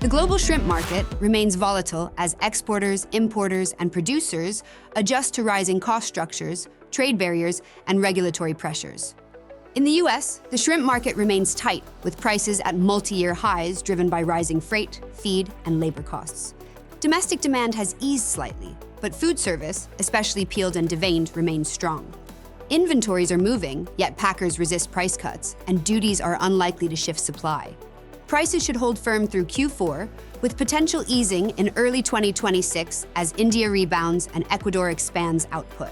The global shrimp market remains volatile as exporters, importers, and producers adjust to rising cost structures, trade barriers, and regulatory pressures. In the US, the shrimp market remains tight, with prices at multi-year highs driven by rising freight, feed, and labor costs. Domestic demand has eased slightly, but food service, especially peeled and deveined, remains strong. Inventories are moving, yet packers resist price cuts, and duties are unlikely to shift supply. Prices should hold firm through Q4, with potential easing in early 2026 as India rebounds and Ecuador expands output.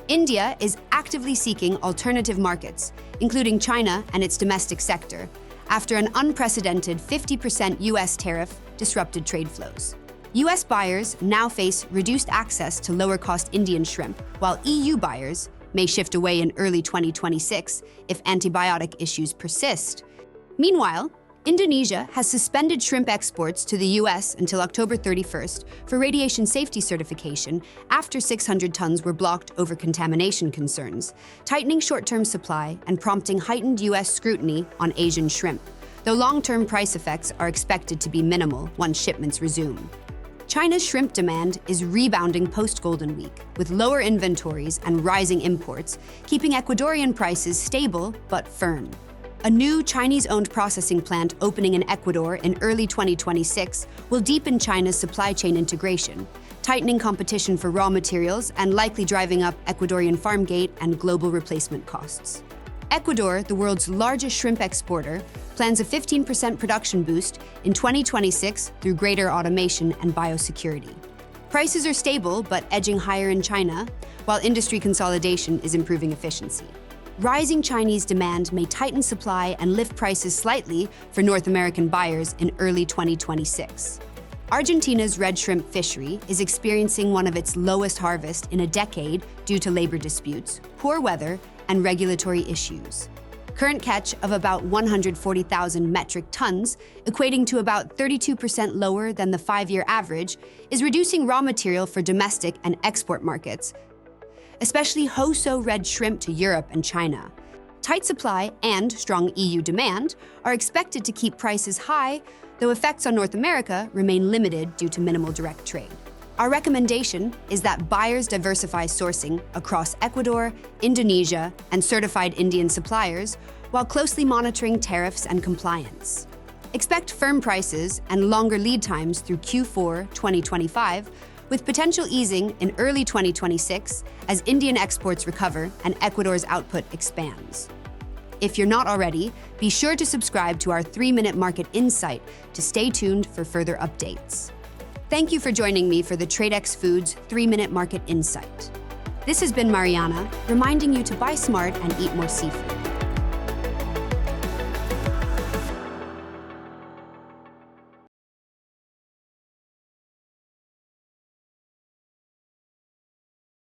India is actively seeking alternative markets, including China and its domestic sector, after an unprecedented 50% US tariff disrupted trade flows. US buyers now face reduced access to lower-cost Indian shrimp, while EU buyers may shift away in early 2026 if antibiotic issues persist. Meanwhile, Indonesia has suspended shrimp exports to the US until October 31st for radiation safety certification after 600 tons were blocked over contamination concerns, tightening short-term supply and prompting heightened US scrutiny on Asian shrimp, though long-term price effects are expected to be minimal once shipments resume. China's shrimp demand is rebounding post-Golden Week, with lower inventories and rising imports, keeping Ecuadorian prices stable but firm. A new Chinese-owned processing plant opening in Ecuador in early 2026 will deepen China's supply chain integration, tightening competition for raw materials and likely driving up Ecuadorian farm gate and global replacement costs. Ecuador, the world's largest shrimp exporter, plans a 15% production boost in 2026 through greater automation and biosecurity. Prices are stable but edging higher in China, while industry consolidation is improving efficiency. Rising Chinese demand may tighten supply and lift prices slightly for North American buyers in early 2026. Argentina's red shrimp fishery is experiencing one of its lowest harvests in a decade due to labor disputes, poor weather, and regulatory issues. Current catch of about 140,000 metric tons, equating to about 32% lower than the 5-year average, is reducing raw material for domestic and export markets, especially Hoso red shrimp to Europe and China. Tight supply and strong EU demand are expected to keep prices high, though effects on North America remain limited due to minimal direct trade. Our recommendation is that buyers diversify sourcing across Ecuador, Indonesia, and certified Indian suppliers while closely monitoring tariffs and compliance. Expect firm prices and longer lead times through Q4 2025, with potential easing in early 2026 as Indian exports recover and Ecuador's output expands. If you're not already, be sure to subscribe to our 3-Minute Market Insight to stay tuned for further updates. Thank you for joining me for the Tradex Foods 3-Minute Market Insight. This has been Mariana, reminding you to buy smart and eat more seafood.